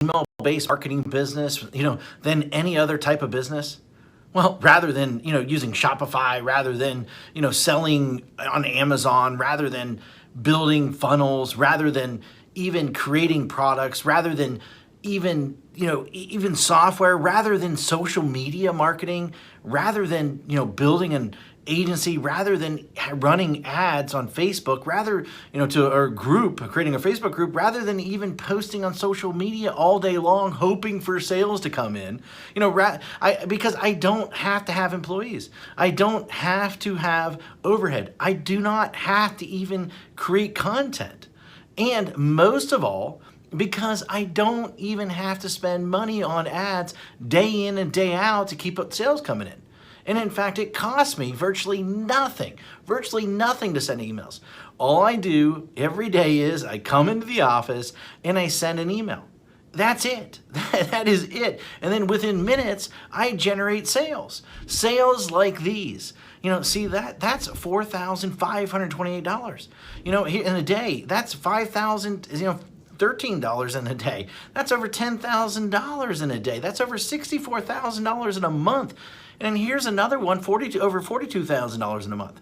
email-based marketing business, than any other type of business? Well, rather than, using Shopify, rather than, selling on Amazon, rather than building funnels, rather than even creating products, rather than even software, rather than social media marketing, rather than, building an agency, rather than running ads on Facebook, rather, to a group, creating a Facebook group, rather than even posting on social media all day long, hoping for sales to come in, because I don't have to have employees. I don't have to have overhead. I do not have to even create content. And most of all, because I don't even have to spend money on ads day in and day out to keep up sales coming in. And in fact, it costs me virtually nothing to send emails. All I do every day is I come into the office and I send an email. That's it. That is it. And then within minutes, I generate sales. Sales like these. See that's $4,528. In a day, that's $5,000, $13 in a day. That's over $10,000 in a day. That's over $64,000 in a month. And here's another one, over $42,000 in a month.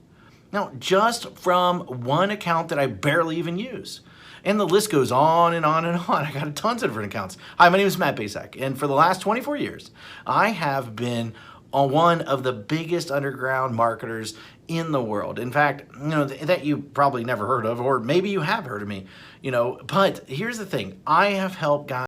Now, just from one account that I barely even use. And the list goes on and on and on. I got tons of different accounts. Hi, my name is Matt Basak, and for the last 24 years, I have been one of the biggest underground marketers in the world. In fact, that you probably never heard of, or maybe you have heard of me, but here's the thing. I have helped guys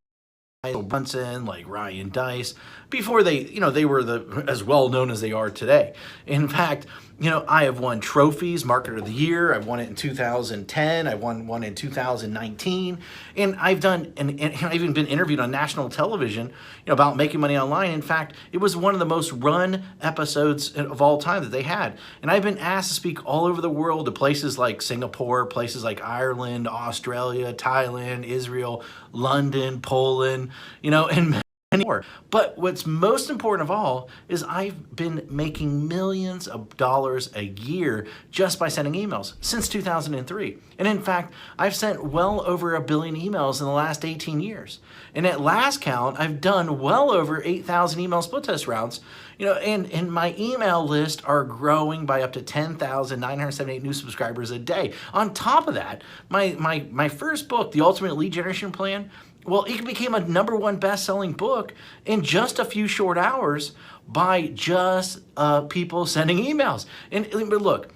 like Brunson, like Ryan Deiss, before they were as well known as they are today. In fact, I have won trophies, Marketer of the Year. I've won it in 2010. I won one in 2019. And I've even been interviewed on national television, about making money online. In fact, it was one of the most run episodes of all time that they had. And I've been asked to speak all over the world to places like Singapore, places like Ireland, Australia, Thailand, Israel, London, Poland, and many more. But what's most important of all is I've been making millions of dollars a year just by sending emails since 2003. And in fact, I've sent well over 1 billion emails in the last 18 years. And at last count, I've done well over 8,000 email split test rounds. And my email list are growing by up to 10,978 new subscribers a day. On top of that, my first book, The Ultimate Lead Generation Plan, well, it became a #1 best-selling book in just a few short hours by just people sending emails. But look,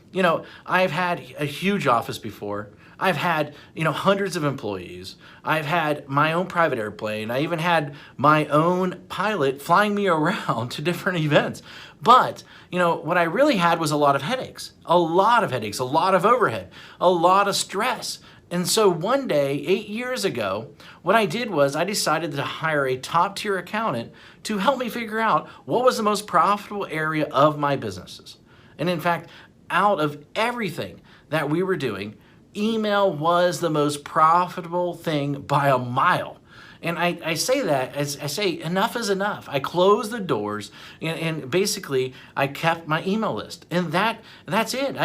I've had a huge office before. I've had, hundreds of employees. I've had my own private airplane. I even had my own pilot flying me around to different events. But, what I really had was a lot of headaches, a lot of overhead, a lot of stress. And so one day, 8 years ago, what I did was I decided to hire a top-tier accountant to help me figure out what was the most profitable area of my businesses. And in fact, out of everything that we were doing, email was the most profitable thing by a mile. And I say that as I say, enough is enough. I closed the doors and basically I kept my email list. And that's it.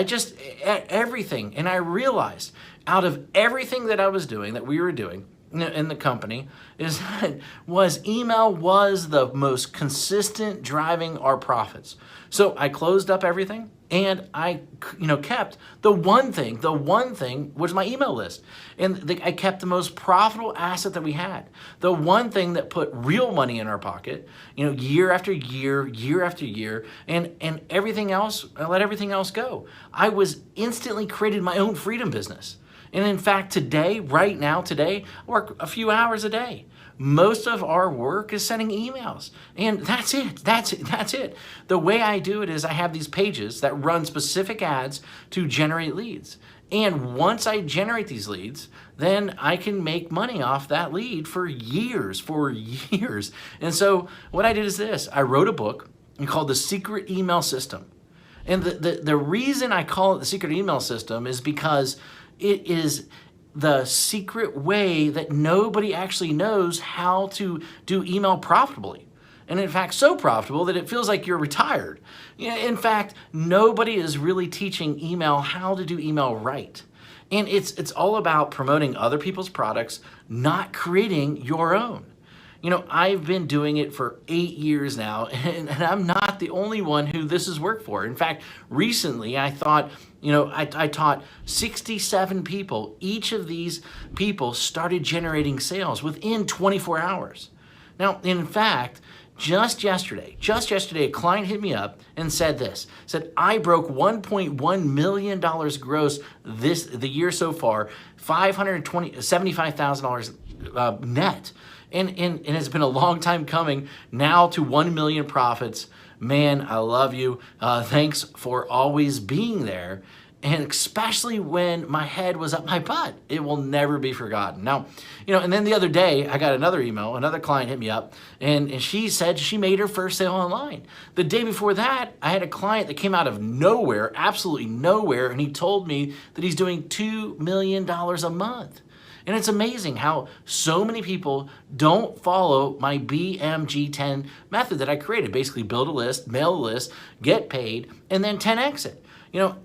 Everything. And I realized out of everything that I was doing, that we were doing in the company, email was the most consistent driving our profits. So I closed up everything and I kept the one thing was my email list. And I kept the most profitable asset that we had. The one thing that put real money in our pocket, year after year, year after year, and everything else, I let everything else go. I was instantly created my own freedom business. And in fact, right now, I work a few hours a day. Most of our work is sending emails. And that's it. The way I do it is I have these pages that run specific ads to generate leads. And once I generate these leads, then I can make money off that lead for years. And so what I did is this. I wrote a book called The Secret Email System. And the reason I call it The Secret Email System is because it is the secret way that nobody actually knows how to do email profitably. And in fact, so profitable that it feels like you're retired. In fact, nobody is really teaching email how to do email right. And it's all about promoting other people's products, not creating your own. I've been doing it for 8 years now, and I'm not the only one who this has worked for. In fact, recently I thought, I taught 67 people. Each of these people started generating sales within 24 hours. Now, in fact, just yesterday, a client hit me up and said I broke $1.1 million gross the year so far, $75,000 net. And it's been a long time coming now to 1 million profits. Man, I love you. Thanks for always being there. And especially when my head was up my butt, it will never be forgotten. Now, and then the other day I got another email, another client hit me up and she said she made her first sale online. The day before that, I had a client that came out of nowhere, absolutely nowhere. And he told me that he's doing $2 million a month. And it's amazing how so many people don't follow my BMG10 method that I created. Basically build a list, mail a list, get paid, and then 10x it.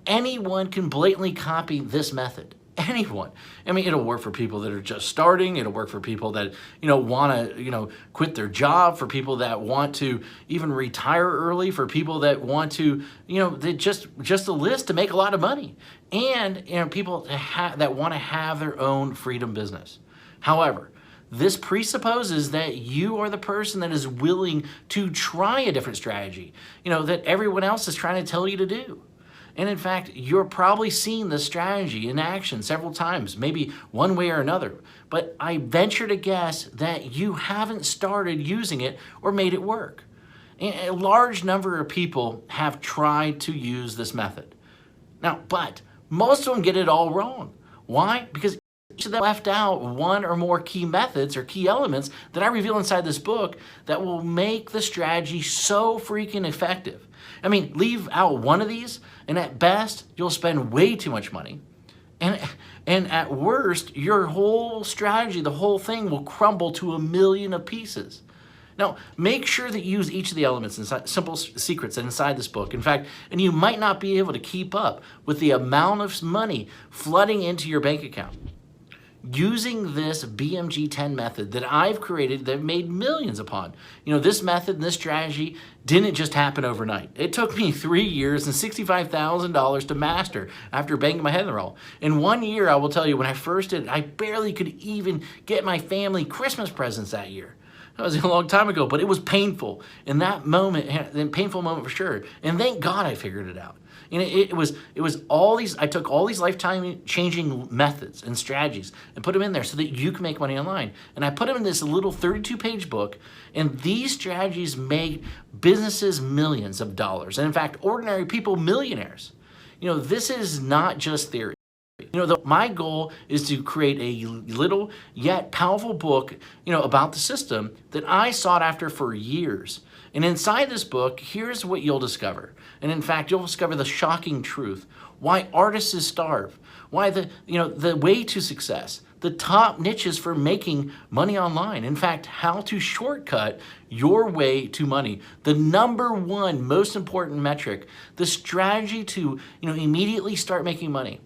Anyone can blatantly copy this method. Anyone. I mean, it'll work for people that are just starting. It'll work for people that, want to, quit their job, for people that want to even retire early, for people that want to, they just a list to make a lot of money. And, people that want to have their own freedom business. However, this presupposes that you are the person that is willing to try a different strategy, that everyone else is trying to tell you to do. And in fact, you're probably seen this strategy in action several times, maybe one way or another. But I venture to guess that you haven't started using it or made it work. A large number of people have tried to use this method. Now, but most of them get it all wrong. Why? Because each of them left out one or more key methods or key elements that I reveal inside this book that will make the strategy so freaking effective. I mean, leave out one of these, and at best, you'll spend way too much money. And at worst, your whole strategy, the whole thing will crumble to 1 million of pieces. Now, make sure that you use each of the elements inside, simple secrets inside this book. In fact, and you might not be able to keep up with the amount of money flooding into your bank account. Using this BMG10 method that I've created that I've made millions upon. This method and this strategy didn't just happen overnight. It took me 3 years and $65,000 to master after banging my head in the wall. In 1 year, I will tell you, when I first did it, I barely could even get my family Christmas presents that year. That was a long time ago, but it was painful. In that moment, a painful moment for sure. And thank God I figured it out. And it was all these, I took all these lifetime changing methods and strategies and put them in there so that you can make money online. And I put them in this little 32-page book, and these strategies make businesses millions of dollars. And in fact, ordinary people millionaires. This is not just theory. My goal is to create a little yet powerful book, about the system that I sought after for years. And inside this book, here's what you'll discover. And in fact, you'll discover the shocking truth. Why artists starve. Why the way to success. The top niches for making money online. In fact, how to shortcut your way to money. The number one most important metric. The strategy to, immediately start making money.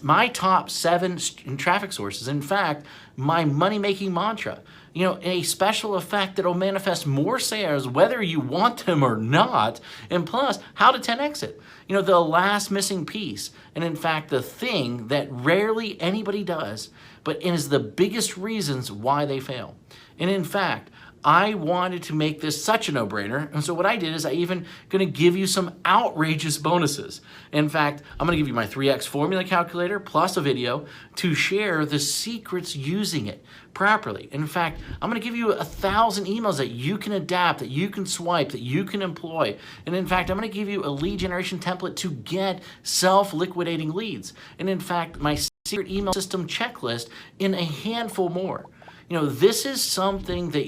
My top 7 traffic sources. In fact, my money-making mantra. A special effect that will manifest more sales whether you want them or not. And plus, how to 10x it. The last missing piece. And in fact, the thing that rarely anybody does, but is the biggest reasons why they fail. And in fact, I wanted to make this such a no-brainer, and so what I did is I even going to give you some outrageous bonuses. In fact, I'm going to give you my 3x formula calculator plus a video to share the secrets using it properly. In fact, I'm going to give you 1,000 emails that you can adapt, that you can swipe, that you can employ. And in fact, I'm going to give you a lead generation template to get self-liquidating leads. And in fact, my secret email system checklist in a handful more. This is something that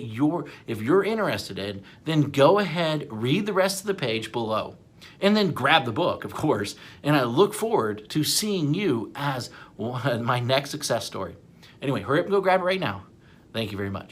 if you're interested in, then go ahead, read the rest of the page below, and then grab the book, of course. And I look forward to seeing you as my next success story. Anyway, hurry up and go grab it right now. Thank you very much.